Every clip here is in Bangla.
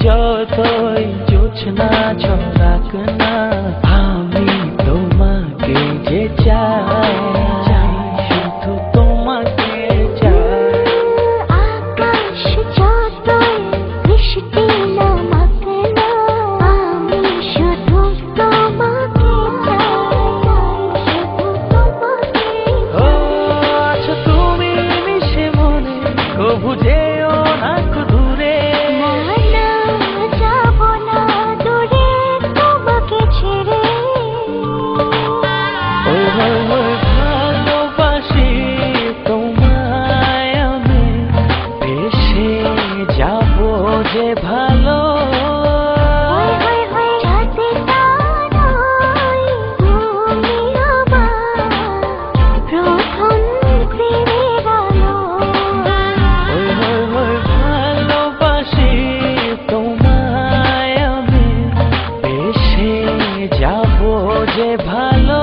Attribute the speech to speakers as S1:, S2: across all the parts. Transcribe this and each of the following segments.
S1: যতই জোছনা ছড়াক না, আমি তোমাকে যে চাই, শুধু তোমাকে চাই।
S2: আকাশ যতই বৃষ্টি নামাক না, আমি শুধু তোমাকে চাই, শুধু তোমাকে
S1: ও আছো তুমি মিশে মনে, কবু যেও না দূরে। ভালোবাসি তোমায় আমি, ভেসে যাবো যে ভালো। ভালোবাসি তোমায় আমি, ভেসে যাবো যে ভালো।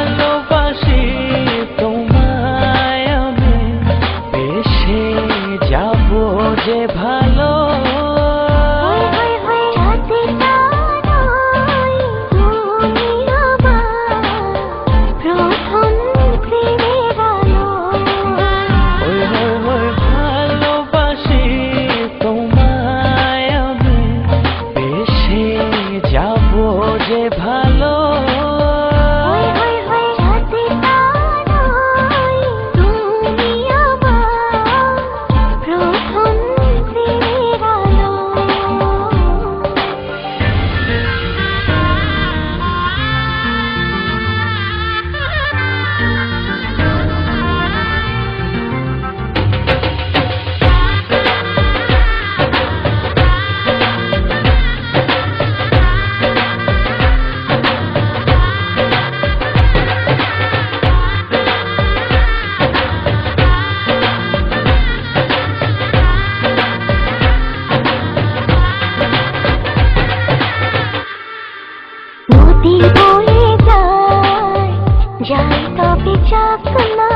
S1: ভালোবাসি তোমায় আমি, ভেসে যাবো যে ভালো। ভালোবাসি তোমায় আমি, ভেসে যাবো যে ভালো। যাই তবে যাক না,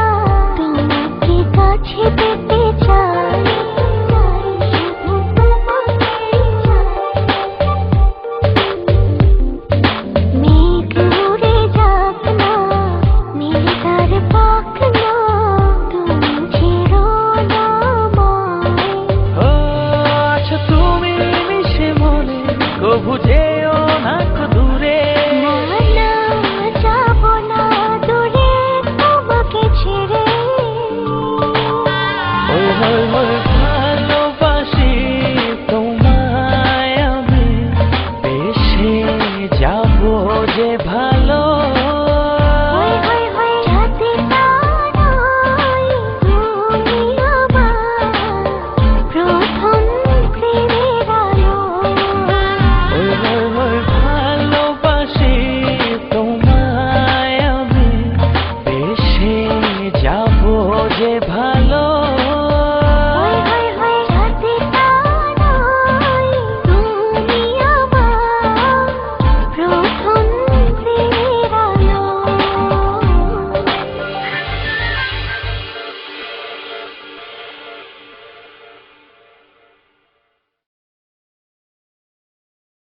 S1: তোমাকে কাছে পেতে চাই, শুধু তোমাকে চাই। মেঘ উড়ে যাক না, মেঘ তার পাক না, তুমি ছেড়ো না আমায়। আছো তুমি মিশে মনে, কবু যেও